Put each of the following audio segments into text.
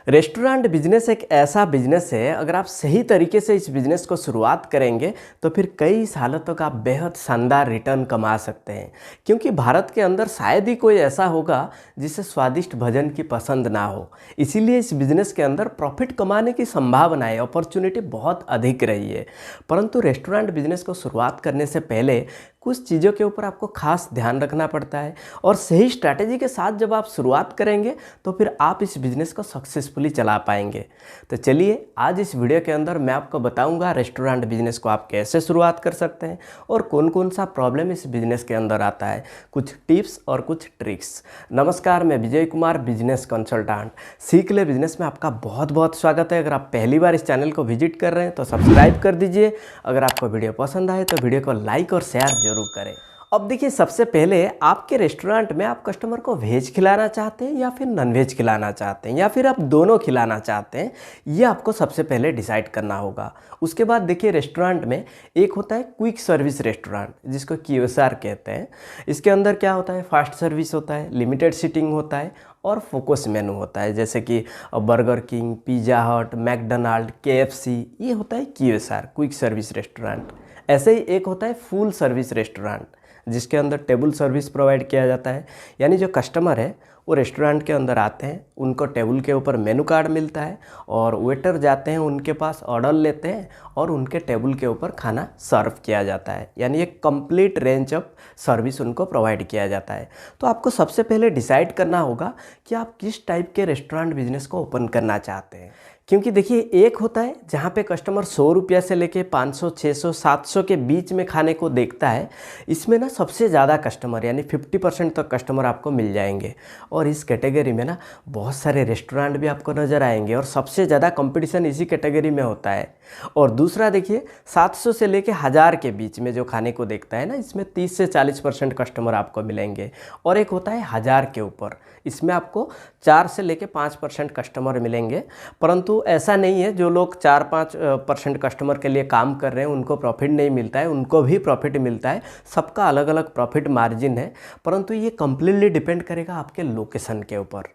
Restaurant business एक ऐसा business है, अगर आप सही तरीके से इस बिजनेस को शुरुआत करेंगे तो फिर कई सालों तक आप बेहद शानदार रिटर्न कमा सकते हैं। क्योंकि भारत के अंदर शायद ही कोई ऐसा होगा जिसे स्वादिष्ट भोजन की पसंद ना हो। इसीलिए इस बिजनेस के अंदर प्रॉफिट कमाने की संभावनाएं, अपॉर्चुनिटी बहुत अधिक रही है। परंतु रेस्टोरेंट बिजनेस को शुरुआत करने से पहले कुछ चीज़ों के ऊपर आपको खास ध्यान रखना पड़ता है और सही स्ट्रैटेजी के साथ जब आप शुरुआत करेंगे तो फिर आप इस बिज़नेस को सक्सेसफुली चला पाएंगे। तो चलिए आज इस वीडियो के अंदर मैं आपको बताऊंगा रेस्टोरेंट बिजनेस को आप कैसे शुरुआत कर सकते हैं और कौन कौन सा प्रॉब्लम इस बिज़नेस के अंदर आता है, कुछ टिप्स और कुछ ट्रिक्स। नमस्कार, मैं विजय कुमार, बिजनेस कंसल्टेंट। सीख ले बिजनेस में आपका बहुत बहुत स्वागत है। अगर आप पहली बार इस चैनल को विजिट कर रहे हैं तो सब्सक्राइब कर दीजिए। अगर आपको वीडियो पसंद आए तो वीडियो को लाइक और शेयर जरूर करें। अब देखिए, सबसे पहले आपके रेस्टोरेंट में आप कस्टमर को वेज खिलाना चाहते हैं या फिर नॉन वेज खिलाना चाहते हैं या फिर आप दोनों खिलाना चाहते हैं, ये आपको सबसे पहले डिसाइड करना होगा। उसके बाद देखिए, रेस्टोरेंट में एक होता है क्विक सर्विस रेस्टोरेंट, जिसको QSR कहते हैं। इसके अंदर क्या होता है, फास्ट सर्विस होता है, लिमिटेड सीटिंग होता है और फोकस मेनू होता है, जैसे कि बर्गर किंग, पिज़्ज़ा हट, मैकडोनाल्ड, KFC, ये होता है QSR, क्विक सर्विस रेस्टोरेंट। ऐसे ही एक होता है फुल सर्विस रेस्टोरेंट, जिसके अंदर टेबल सर्विस प्रोवाइड किया जाता है। यानी जो कस्टमर है वो रेस्टोरेंट के अंदर आते हैं, उनको टेबल के ऊपर मेनू कार्ड मिलता है और वेटर जाते हैं, उनके पास ऑर्डर लेते हैं और उनके टेबल के ऊपर खाना सर्व किया जाता है। यानी एक कंप्लीट रेंज ऑफ सर्विस उनको प्रोवाइड किया जाता है। तो आपको सबसे पहले डिसाइड करना होगा कि आप किस टाइप के रेस्टोरेंट बिजनेस को ओपन करना चाहते हैं। क्योंकि देखिए, एक होता है जहाँ पे कस्टमर 100 रुपया से लेके 500, 600, 700 के बीच में खाने को देखता है। इसमें ना सबसे ज़्यादा कस्टमर यानी 50% तक कस्टमर आपको मिल जाएंगे और इस कैटेगरी में ना बहुत सारे रेस्टोरेंट भी आपको नज़र आएंगे और सबसे ज़्यादा कंपटीशन इसी कैटेगरी में होता है। और दूसरा देखिए, 700 से लेके 1000 के बीच में जो खाने को देखता है ना, इसमें 30 से 40% कस्टमर आपको मिलेंगे। और एक होता है 1000 के ऊपर, इसमें आपको 4 से लेके 5% कस्टमर मिलेंगे। परंतु ऐसा नहीं है जो लोग 4-5% कस्टमर के लिए काम कर रहे हैं उनको प्रॉफिट नहीं मिलता है, उनको भी प्रॉफिट मिलता है। सबका अलग अलग प्रॉफिट मार्जिन है, परंतु ये कम्प्लीटली डिपेंड करेगा आपके लोकेशन के ऊपर।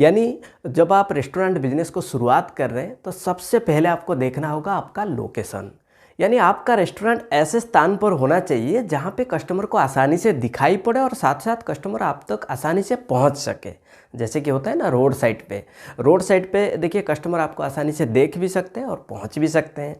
यानी जब आप रेस्टोरेंट बिजनेस को शुरुआत कर रहे हैं तो सबसे पहले आपको देखना होगा आपका लोकेशन। यानी आपका रेस्टोरेंट ऐसे स्थान पर होना चाहिए जहाँ पे कस्टमर को आसानी से दिखाई पड़े और साथ साथ कस्टमर आप तक आसानी से पहुँच सके। जैसे कि होता है ना रोड साइड पे देखिए, कस्टमर आपको आसानी से देख भी सकते हैं और पहुँच भी सकते हैं।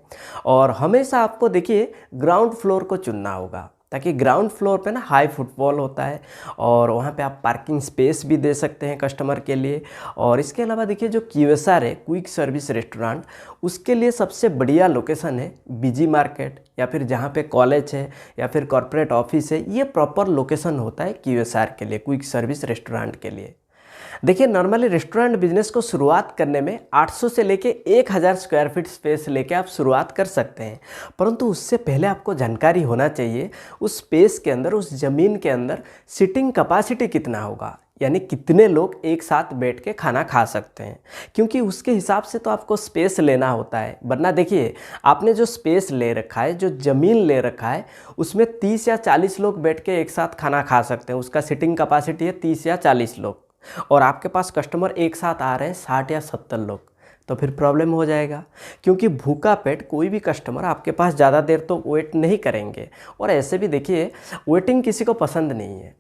और हमेशा आपको देखिए ग्राउंड फ्लोर को चुनना होगा, ताकि ग्राउंड फ्लोर पे ना हाई फुटफॉल होता है और वहाँ पे आप पार्किंग स्पेस भी दे सकते हैं कस्टमर के लिए। और इसके अलावा देखिए, जो QSR है, क्विक सर्विस रेस्टोरेंट, उसके लिए सबसे बढ़िया लोकेशन है BG मार्केट या फिर जहाँ पे कॉलेज है या फिर कॉर्पोरेट ऑफिस है। ये प्रॉपर लोकेशन होता है QSR के लिए, क्विक सर्विस रेस्टोरेंट के लिए। देखिए, नॉर्मली रेस्टोरेंट बिजनेस को शुरुआत करने में 800 से लेके 1000 स्क्वायर फीट स्पेस लेके आप शुरुआत कर सकते हैं। परंतु उससे पहले आपको जानकारी होना चाहिए उस स्पेस के अंदर, उस ज़मीन के अंदर सीटिंग कैपेसिटी कितना होगा, यानी कितने लोग एक साथ बैठ के खाना खा सकते हैं। क्योंकि उसके हिसाब से तो आपको स्पेस लेना होता है। वरना देखिए, आपने जो स्पेस ले रखा है, जो ज़मीन ले रखा है, उसमें 30 या 40 लोग बैठ के एक साथ खाना खा सकते हैं। उसका सीटिंग कैपेसिटी है 30 या 40 लोग और आपके पास कस्टमर एक साथ आ रहे हैं 60 या 70 लोग, तो फिर प्रॉब्लम हो जाएगा। क्योंकि भूखा पेट कोई भी कस्टमर आपके पास ज़्यादा देर तो वेट नहीं करेंगे और ऐसे भी देखिए, वेटिंग किसी को पसंद नहीं है।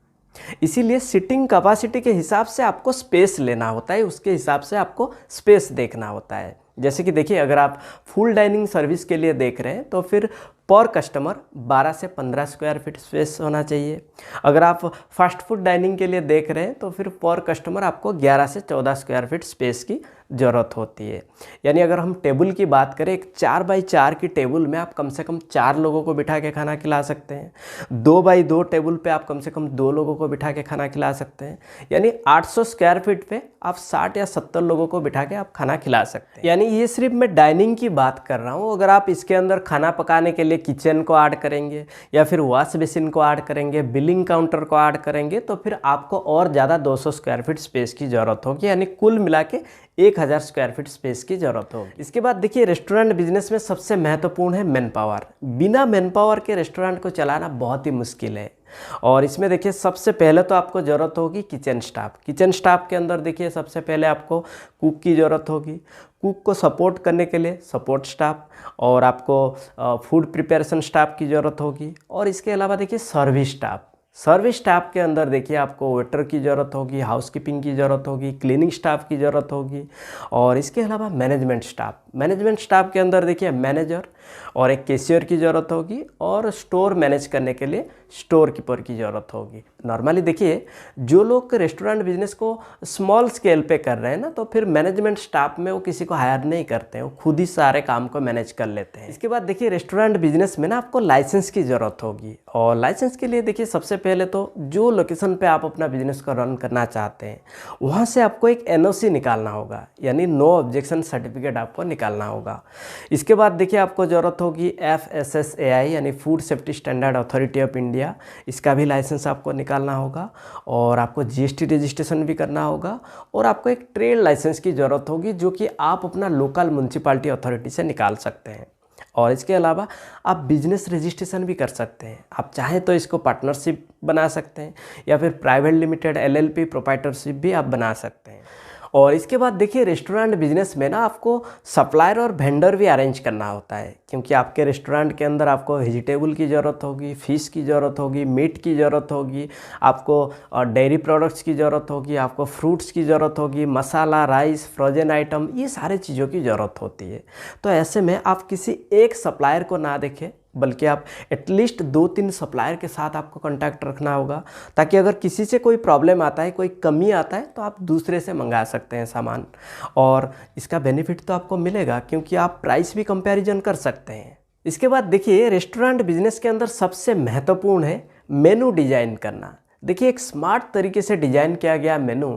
इसीलिए सीटिंग कैपेसिटी के हिसाब से आपको स्पेस लेना होता है, उसके हिसाब से आपको स्पेस देखना होता है। जैसे कि देखिए, अगर आप फुल डाइनिंग सर्विस के लिए देख रहे हैं तो फिर पर कस्टमर 12 से 15 स्क्वायर फीट स्पेस होना चाहिए। अगर आप फास्ट फूड डाइनिंग के लिए देख रहे हैं तो फिर पर कस्टमर आपको 11 से 14 स्क्वायर फीट स्पेस की ज़रूरत होती है। यानी अगर हम टेबल की बात करें, एक 4x4 की टेबल में आप कम से कम 4 लोगों को बिठा के खाना खिला सकते हैं। 2x2 टेबल पे आप कम से कम 2 लोगों को बिठा के खाना खिला सकते हैं। यानी 800 स्क्वायर फीट पे आप 60 या 70 लोगों को बिठा के आप खाना खिला सकते हैं। यानी ये सिर्फ मैं डाइनिंग की बात कर रहा हूँ। अगर आप इसके अंदर खाना पकाने के लिए किचन को ऐड करेंगे या फिर वॉश बेसिन को ऐड करेंगे, बिलिंग काउंटर को ऐड करेंगे, तो फिर आपको और ज़्यादा 200 स्क्वायर फीट स्पेस की ज़रूरत होगी। यानी कुल मिला के 1000 स्क्वायर फीट स्पेस की ज़रूरत होगी। इसके बाद देखिए, रेस्टोरेंट बिजनेस में सबसे महत्वपूर्ण है मैन पावर। बिना मैन पावर के रेस्टोरेंट को चलाना बहुत ही मुश्किल है। और इसमें देखिए सबसे पहले तो आपको ज़रूरत होगी किचन स्टाफ। किचन स्टाफ के अंदर देखिए सबसे पहले आपको कुक की ज़रूरत होगी, कुक को सपोर्ट करने के लिए सपोर्ट स्टाफ, और आपको फूड प्रिपरेशन स्टाफ की ज़रूरत होगी। और इसके अलावा देखिए सर्विस स्टाफ। सर्विस स्टाफ के अंदर देखिए आपको वेटर की ज़रूरत होगी, हाउसकीपिंग की ज़रूरत होगी, क्लीनिंग स्टाफ की ज़रूरत होगी, और इसके अलावा मैनेजमेंट स्टाफ। मैनेजमेंट स्टाफ के अंदर देखिए मैनेजर और एक कैशियर की ज़रूरत होगी, और स्टोर मैनेज करने के लिए स्टोर कीपर की ज़रूरत होगी। नॉर्मली देखिए जो लोग रेस्टोरेंट बिजनेस को स्मॉल स्केल पे कर रहे हैं ना, तो फिर मैनेजमेंट स्टाफ में वो किसी को हायर नहीं करते हैं, वो खुद ही सारे काम को मैनेज कर लेते हैं। इसके बाद देखिए रेस्टोरेंट बिजनेस में ना आपको लाइसेंस की ज़रूरत होगी, और लाइसेंस के लिए देखिए सबसे पहले तो जो लोकेशन पे आप अपना बिजनेस को रन करना चाहते हैं वहाँ से आपको एक एनओसी निकालना होगा, यानी नो ऑब्जेक्शन सर्टिफिकेट आपको निकालना होगा। इसके बाद देखिए आपको ज़रूरत होगी FSSAI यानी food safety standard authority of India, इसका भी लाइसेंस आपको निकालना होगा, और आपको GST रजिस्ट्रेशन भी करना होगा, और आपको एक ट्रेड लाइसेंस की ज़रूरत होगी जो कि आप अपना लोकल म्यूनसिपालिटी अथॉरिटी से निकाल सकते हैं। और इसके अलावा आप बिजनेस रजिस्ट्रेशन भी कर सकते हैं। आप चाहें तो इसको पार्टनरशिप बना सकते हैं, या फिर प्राइवेट लिमिटेड LLP प्रोप्राइटरशिप भी आप बना सकते हैं। और इसके बाद देखिए रेस्टोरेंट बिजनेस में ना आपको सप्लायर और वेंडर भी अरेंज करना होता है, क्योंकि आपके रेस्टोरेंट के अंदर आपको वेजिटेबल की ज़रूरत होगी, फ़िश की ज़रूरत होगी, मीट की ज़रूरत होगी, आपको डेयरी प्रोडक्ट्स की ज़रूरत होगी, आपको फ्रूट्स की ज़रूरत होगी, मसाला, राइस, फ्रोजन आइटम, ये सारे चीज़ों की ज़रूरत होती है। तो ऐसे में आप किसी एक सप्लायर को ना देखें, बल्कि आप एटलीस्ट 2-3 सप्लायर के साथ आपको कांटेक्ट रखना होगा, ताकि अगर किसी से कोई प्रॉब्लम आता है, कोई कमी आता है, तो आप दूसरे से मंगा सकते हैं सामान। और इसका बेनिफिट तो आपको मिलेगा, क्योंकि आप प्राइस भी कंपैरिजन कर सकते हैं। इसके बाद देखिए रेस्टोरेंट बिजनेस के अंदर सबसे महत्वपूर्ण है मेनू डिज़ाइन करना। देखिए एक स्मार्ट तरीके से डिज़ाइन किया गया मेनू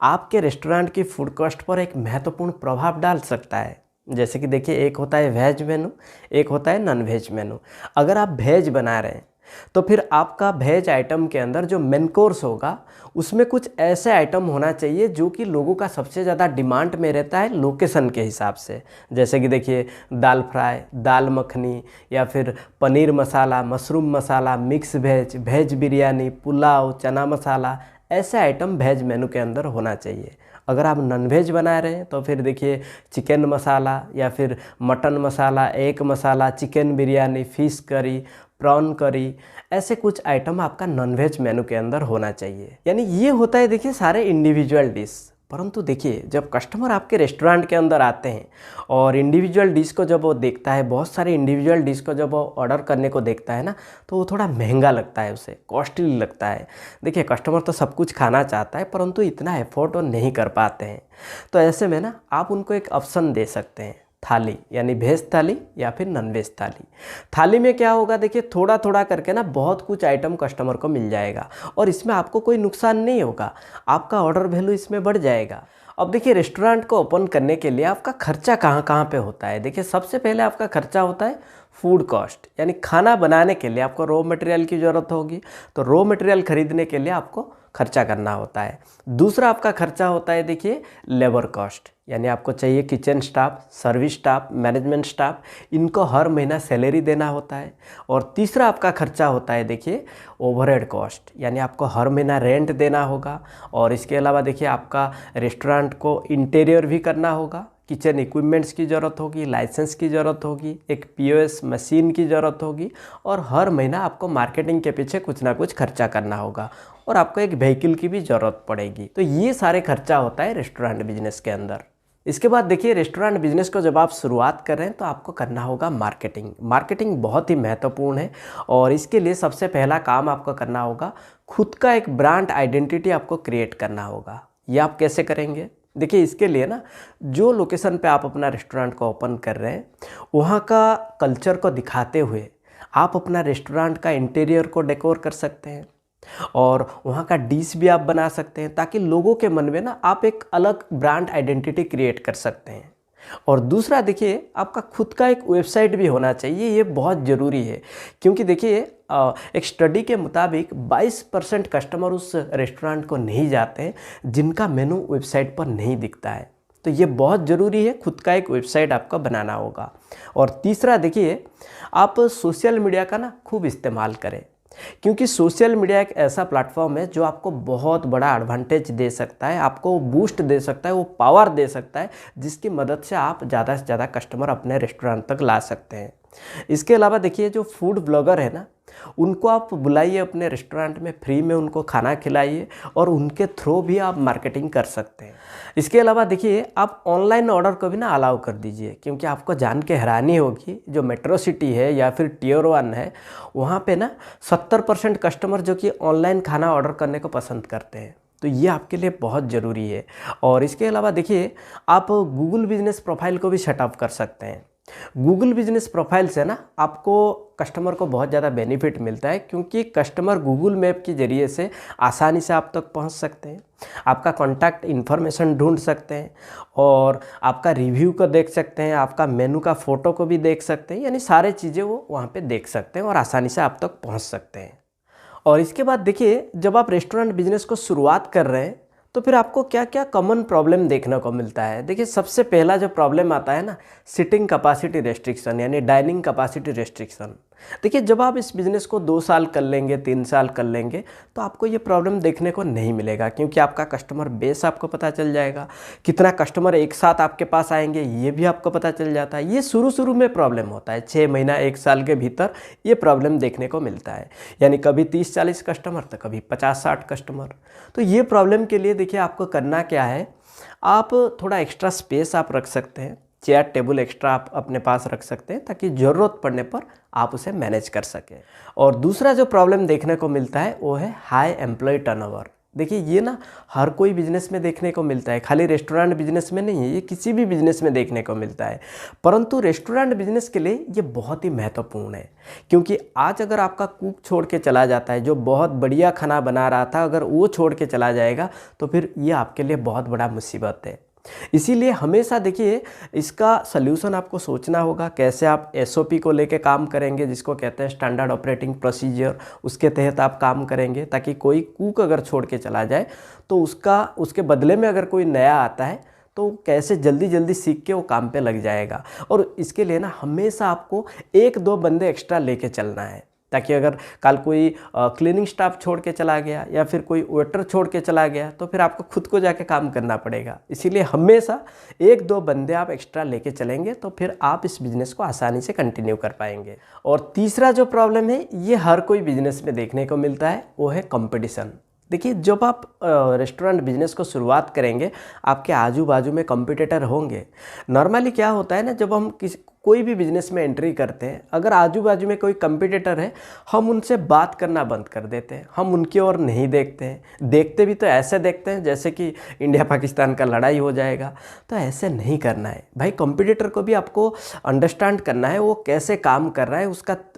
आपके रेस्टोरेंट की फूड कॉस्ट पर एक महत्वपूर्ण प्रभाव डाल सकता है। जैसे कि देखिए एक होता है वेज मेनू, एक होता है नॉन वेज मेनू। अगर आप वेज बना रहे हैं तो फिर आपका वेज आइटम के अंदर जो मेन कोर्स होगा उसमें कुछ ऐसे आइटम होना चाहिए जो कि लोगों का सबसे ज़्यादा डिमांड में रहता है लोकेशन के हिसाब से। जैसे कि देखिए दाल फ्राई, दाल मखनी, या फिर paneer masala, mushroom masala, mix veg, veg biryani, pulao, chana masala, ऐसे आइटम वेज मेनू के अंदर होना चाहिए। अगर आप नॉन वेज बना रहे हैं तो फिर देखिए चिकन मसाला, या फिर mutton masala, egg masala, chicken biryani, fish curry, prawn curry, ऐसे कुछ आइटम आपका नॉन वेज मेनू के अंदर होना चाहिए। यानी ये होता है देखिए सारे इंडिविजुअल डिश। परंतु देखिए जब कस्टमर आपके रेस्टोरेंट के अंदर आते हैं और इंडिविजुअल डिश को जब वो देखता है, बहुत सारे इंडिविजुअल डिश को जब वो ऑर्डर करने को देखता है ना, तो वो थोड़ा महंगा लगता है, उसे कॉस्टली लगता है। देखिए कस्टमर तो सब कुछ खाना चाहता है, परंतु इतना एफोर्ड वो नहीं कर पाते हैं। तो ऐसे में ना आप उनको एक ऑप्शन दे सकते हैं, थाली, यानी वेज थाली या फिर नॉन वेज थाली। थाली में क्या होगा देखिए थोड़ा थोड़ा करके ना बहुत कुछ आइटम कस्टमर को मिल जाएगा, और इसमें आपको कोई नुकसान नहीं होगा, आपका ऑर्डर वैल्यू इसमें बढ़ जाएगा। अब देखिए रेस्टोरेंट को ओपन करने के लिए आपका खर्चा कहाँ कहाँ पे होता है। देखिए सबसे पहले आपका खर्चा होता है फूड कॉस्ट, यानी खाना बनाने के लिए आपको रॉ मटेरियल की ज़रूरत होगी, तो रॉ मटेरियल खरीदने के लिए आपको खर्चा करना होता है। दूसरा आपका खर्चा होता है देखिए लेबर कॉस्ट, यानी आपको चाहिए kitchen staff, service staff, management staff, इनको हर महीना सैलरी देना होता है। और तीसरा आपका खर्चा होता है देखिए ओवरहेड कॉस्ट, यानी आपको हर महीना रेंट देना होगा। और इसके अलावा देखिए आपका रेस्टोरेंट को इंटीरियर भी करना होगा, किचन इक्विपमेंट्स की ज़रूरत होगी, लाइसेंस की ज़रूरत होगी, एक POS मशीन की ज़रूरत होगी, और हर महीना आपको मार्केटिंग के पीछे कुछ ना कुछ खर्चा करना होगा, और आपको एक व्हीकल की भी ज़रूरत पड़ेगी। तो ये सारे खर्चा होता है रेस्टोरेंट बिजनेस के अंदर। इसके बाद देखिए रेस्टोरेंट बिजनेस को जब आप शुरुआत कर रहे हैं तो आपको करना होगा मार्केटिंग। मार्केटिंग बहुत ही महत्वपूर्ण है, और इसके लिए सबसे पहला काम आपको करना होगा खुद का एक ब्रांड आइडेंटिटी आपको क्रिएट करना होगा। ये आप कैसे करेंगे? देखिए इसके लिए ना जो लोकेशन पे आप अपना रेस्टोरेंट को ओपन कर रहे हैं वहाँ का कल्चर को दिखाते हुए आप अपना रेस्टोरेंट का इंटीरियर को डेकोर कर सकते हैं, और वहाँ का डिश भी आप बना सकते हैं, ताकि लोगों के मन में ना आप एक अलग ब्रांड आइडेंटिटी क्रिएट कर सकते हैं। और दूसरा देखिए आपका खुद का एक वेबसाइट भी होना चाहिए, ये बहुत ज़रूरी है, क्योंकि देखिए एक स्टडी के मुताबिक 22% कस्टमर उस रेस्टोरेंट को नहीं जाते हैं जिनका मेनू वेबसाइट पर नहीं दिखता है। तो ये बहुत ज़रूरी है, खुद का एक वेबसाइट आपको बनाना होगा। और तीसरा देखिए आप सोशल मीडिया का ना खूब इस्तेमाल करें। क्योंकि सोशल मीडिया एक ऐसा प्लेटफॉर्म है जो आपको बहुत बड़ा एडवांटेज दे सकता है, आपको बूस्ट दे सकता है, वो पावर दे सकता है जिसकी मदद से आप ज़्यादा से ज़्यादा कस्टमर अपने रेस्टोरेंट तक ला सकते हैं। इसके अलावा देखिए जो फूड ब्लॉगर है ना, उनको आप बुलाइए अपने रेस्टोरेंट में, फ्री में उनको खाना खिलाइए और उनके थ्रू भी आप मार्केटिंग कर सकते हैं। इसके अलावा देखिए आप ऑनलाइन ऑर्डर को भी ना अलाउ कर दीजिए, क्योंकि आपको जान के हैरानी होगी जो मेट्रो सिटी है या फिर टियर 1 है, वहाँ पे ना 70% कस्टमर जो कि ऑनलाइन खाना ऑर्डर करने को पसंद करते हैं। तो ये आपके लिए बहुत ज़रूरी है। और इसके अलावा देखिए आप गूगल बिजनेस प्रोफाइल को भी सेटअप कर सकते हैं। गूगल बिजनेस प्रोफाइल से ना आपको कस्टमर को बहुत ज़्यादा बेनिफिट मिलता है, क्योंकि कस्टमर गूगल मैप के ज़रिए से आसानी से आप तक पहुंच सकते हैं, आपका कॉन्टैक्ट इन्फॉर्मेशन ढूंढ सकते हैं और आपका रिव्यू को देख सकते हैं, आपका मेनू का फ़ोटो को भी देख सकते हैं, यानी सारे चीज़ें वो वहाँ पे देख सकते हैं और आसानी से आप तक पहुँच सकते हैं। और इसके बाद देखिए जब आप रेस्टोरेंट बिजनेस को शुरुआत कर रहे हैं तो फिर आपको क्या क्या कॉमन प्रॉब्लम देखने को मिलता है। देखिए सबसे पहला जो प्रॉब्लम आता है ना, सिटिंग कैपेसिटी रेस्ट्रिक्शन यानी डाइनिंग कैपेसिटी रेस्ट्रिक्शन। देखिए जब आप इस बिज़नेस को 2 साल कर लेंगे, 3 साल कर लेंगे, तो आपको ये प्रॉब्लम देखने को नहीं मिलेगा, क्योंकि आपका कस्टमर बेस आपको पता चल जाएगा, कितना कस्टमर एक साथ आपके पास आएंगे ये भी आपको पता चल जाता है। ये शुरू में प्रॉब्लम होता है, 6 महीना 1 साल के भीतर ये प्रॉब्लम देखने को मिलता है, यानी कभी 30-40 कस्टमर तो कभी 50-60 कस्टमर। तो ये प्रॉब्लम के लिए देखिए आपको करना क्या है, आप थोड़ा एक्स्ट्रा स्पेस आप रख सकते हैं, चेयर टेबल एक्स्ट्रा आप अपने पास रख सकते हैं ताकि ज़रूरत पड़ने पर आप उसे मैनेज कर सकें। और दूसरा जो प्रॉब्लम देखने को मिलता है वो है हाई एम्प्लॉय टर्नओवर। देखिए ये ना हर कोई बिजनेस में देखने को मिलता है, खाली रेस्टोरेंट बिजनेस में नहीं है, ये किसी भी बिजनेस में देखने को मिलता है। परंतु रेस्टोरेंट बिजनेस के लिए ये बहुत ही महत्वपूर्ण है, क्योंकि आज अगर आपका कुक छोड़ के चला जाता है, जो बहुत बढ़िया खाना बना रहा था, अगर वो छोड़ के चला जाएगा तो फिर ये आपके लिए बहुत बड़ा मुसीबत है। इसीलिए हमेशा देखिए इसका सल्यूशन आपको सोचना होगा, कैसे आप एसओपी को लेके काम करेंगे, जिसको कहते हैं स्टैंडर्ड ऑपरेटिंग प्रोसीजर, उसके तहत आप काम करेंगे ताकि कोई कुक अगर छोड़ के चला जाए तो उसके बदले में अगर कोई नया आता है तो कैसे जल्दी सीख के वो काम पे लग जाएगा। और इसके लिए ना हमेशा आपको 1-2 बंदे एक्स्ट्रा लेके चलना है, ताकि अगर कल कोई क्लीनिंग स्टाफ छोड़ के चला गया या फिर कोई वेटर छोड़ के चला गया तो फिर आपको खुद को जाके काम करना पड़ेगा। इसीलिए हमेशा 1-2 बंदे आप एक्स्ट्रा लेके चलेंगे तो फिर आप इस बिज़नेस को आसानी से कंटिन्यू कर पाएंगे। और तीसरा जो प्रॉब्लम है ये हर कोई बिज़नेस में देखने को मिलता है, वो है कंपटीशन। देखिए जब आप रेस्टोरेंट बिजनेस को शुरुआत करेंगे, आपके आजू बाजू में कंपटीटर होंगे। नॉर्मली क्या होता है ना, जब हम कोई भी बिजनेस में एंट्री करते हैं, अगर आजू बाजू में कोई कंपटीटर है, हम उनसे बात करना बंद कर देते हैं, हम उनकी ओर नहीं देखते हैं। देखते भी तो ऐसे देखते हैं जैसे कि इंडिया पाकिस्तान का लड़ाई हो जाएगा। तो ऐसे नहीं करना है भाई, कंपटीटर को भी आपको अंडरस्टैंड करना है, वो कैसे काम कर रहा है,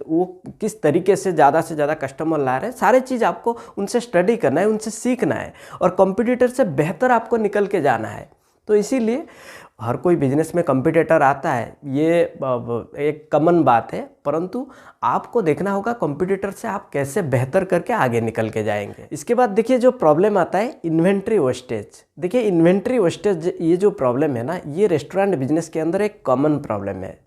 वो किस तरीके से ज़्यादा कस्टमर ला रहे हैं, सारे चीज़ आपको उनसे स्टडी करना है, उनसे सीखना है और कंपटीटर से बेहतर आपको निकल के जाना है। तो इसीलिए हर कोई बिजनेस में कंपटीटर आता है, ये एक कॉमन बात है, परंतु आपको देखना होगा कंपटीटर से आप कैसे बेहतर करके आगे निकल के जाएंगे। इसके बाद देखिए जो प्रॉब्लम आता है इन्वेंट्री वेस्टेज। देखिए इन्वेंट्री वेस्टेज ये जो प्रॉब्लम है ना, ये रेस्टोरेंट बिजनेस के अंदर एक कॉमन प्रॉब्लम है।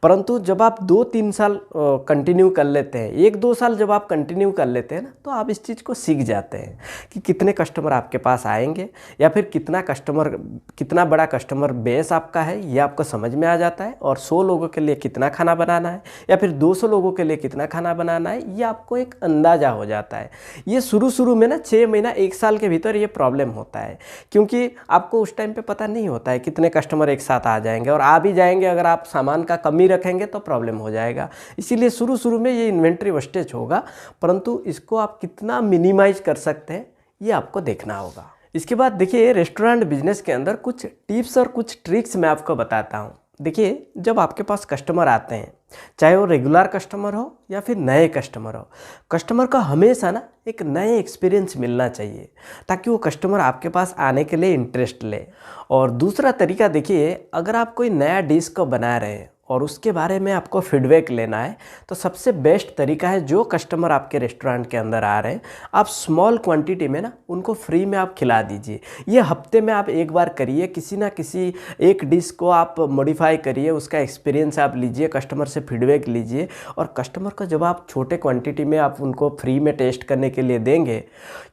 परंतु जब आप 2-3 साल कंटिन्यू कर लेते हैं, 1-2 साल जब आप कंटिन्यू कर लेते हैं ना, तो आप इस चीज़ को सीख जाते हैं कि कितने कस्टमर आपके पास आएंगे या फिर कितना बड़ा कस्टमर बेस आपका है, ये आपको समझ में आ जाता है। और 100 लोगों के लिए कितना खाना बनाना है या फिर 200 लोगों के लिए कितना खाना बनाना है, ये आपको एक अंदाज़ा हो जाता है। ये शुरू में ना 6 महीना 1 साल के भीतर ये प्रॉब्लम होता है, क्योंकि आपको उस टाइम पे पता नहीं होता है कितने कस्टमर एक साथ आ जाएंगे, और आ भी जाएंगे अगर आप सामान का कमी रखेंगे तो प्रॉब्लम हो जाएगा। इसीलिए शुरू में ये इन्वेंट्री वेस्टेज होगा, परंतु इसको आप कितना मिनिमाइज कर सकते हैं ये आपको देखना होगा। इसके बाद देखिए रेस्टोरेंट बिजनेस के अंदर कुछ टिप्स और कुछ ट्रिक्स मैं आपको बताता हूँ। देखिए जब आपके पास कस्टमर आते हैं, चाहे वो रेगुलर कस्टमर हो या फिर नए कस्टमर हो, कस्टमर का हमेशा ना एक नए एक्सपीरियंस मिलना चाहिए ताकि वो कस्टमर आपके पास आने के लिए इंटरेस्ट ले। और दूसरा तरीका देखिए, अगर आप कोई नया डिश को बना रहे हैं और उसके बारे में आपको फीडबैक लेना है, तो सबसे बेस्ट तरीका है जो कस्टमर आपके रेस्टोरेंट के अंदर आ रहे हैं, आप स्मॉल क्वांटिटी में ना उनको फ्री में आप खिला दीजिए। ये हफ्ते में आप एक बार करिए, किसी ना किसी एक डिश को आप मॉडिफाई करिए, उसका एक्सपीरियंस आप लीजिए, कस्टमर से फीडबैक लीजिए। और कस्टमर को जब आप छोटे क्वांटिटी में आप उनको फ्री में टेस्ट करने के लिए देंगे,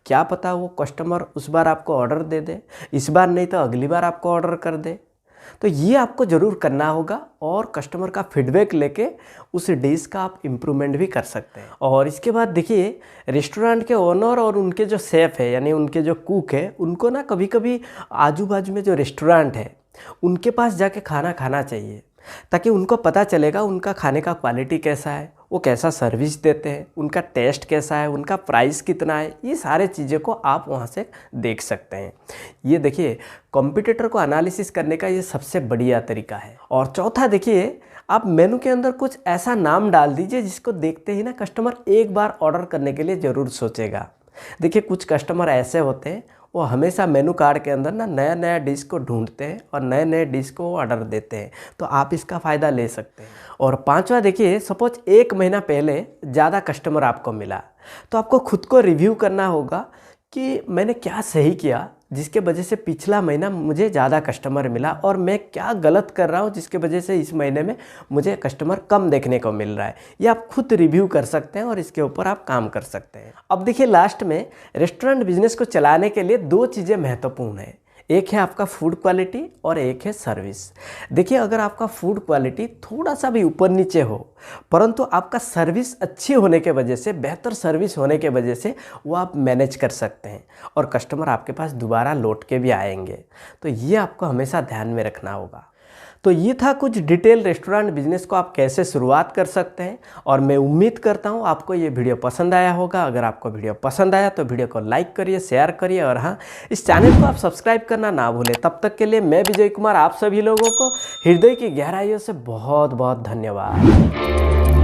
क्या पता वो कस्टमर उस बार आपको ऑर्डर दे दे, इस बार नहीं तो अगली बार आपको ऑर्डर कर दे। तो ये आपको ज़रूर करना होगा और कस्टमर का फीडबैक लेके उस डिश का आप इम्प्रूवमेंट भी कर सकते हैं। और इसके बाद देखिए, रेस्टोरेंट के ओनर और उनके जो शेफ़ है यानी उनके जो कुक है, उनको ना कभी कभी आजू बाजू में जो रेस्टोरेंट है उनके पास जाके खाना खाना चाहिए, ताकि उनको पता चलेगा उनका खाने का क्वालिटी कैसा है, वो कैसा सर्विस देते हैं, उनका टेस्ट कैसा है, उनका प्राइस कितना है। ये सारे चीज़ें को आप वहाँ से देख सकते हैं। ये देखिए, कॉम्पिटिटर को एनालिसिस करने का ये सबसे बढ़िया तरीका है। और चौथा देखिए, आप मेनू के अंदर कुछ ऐसा नाम डाल दीजिए जिसको देखते ही ना कस्टमर एक बार ऑर्डर करने के लिए ज़रूर सोचेगा। देखिए, कुछ कस्टमर ऐसे होते हैं, वो हमेशा मेनू कार्ड के अंदर ना नया नया डिश को ढूंढते हैं और नए नए डिश को ऑर्डर देते हैं, तो आप इसका फ़ायदा ले सकते हैं। और पांचवा देखिए, सपोज 1 महीना पहले ज़्यादा कस्टमर आपको मिला, तो आपको खुद को रिव्यू करना होगा कि मैंने क्या सही किया जिसके वजह से पिछला महीना मुझे ज़्यादा कस्टमर मिला, और मैं क्या गलत कर रहा हूँ जिसके वजह से इस महीने में मुझे कस्टमर कम देखने को मिल रहा है। ये आप खुद रिव्यू कर सकते हैं और इसके ऊपर आप काम कर सकते हैं। अब देखिए, लास्ट में रेस्टोरेंट बिजनेस को चलाने के लिए 2 चीज़ें महत्वपूर्ण हैं। एक है आपका फूड क्वालिटी और एक है सर्विस। देखिए, अगर आपका फूड क्वालिटी थोड़ा सा भी ऊपर नीचे हो, परंतु आपका सर्विस अच्छी होने के वजह से, बेहतर सर्विस होने के वजह से वो आप मैनेज कर सकते हैं और कस्टमर आपके पास दोबारा लौट के भी आएंगे। तो ये आपको हमेशा ध्यान में रखना होगा। तो ये था कुछ डिटेल रेस्टोरेंट बिजनेस को आप कैसे शुरुआत कर सकते हैं, और मैं उम्मीद करता हूँ आपको ये वीडियो पसंद आया होगा। अगर आपको वीडियो पसंद आया तो वीडियो को लाइक करिए, शेयर करिए, और हाँ, इस चैनल को आप सब्सक्राइब करना ना भूलें। तब तक के लिए मैं विजय कुमार आप सभी लोगों को हृदय की गहराइयों से बहुत बहुत धन्यवाद।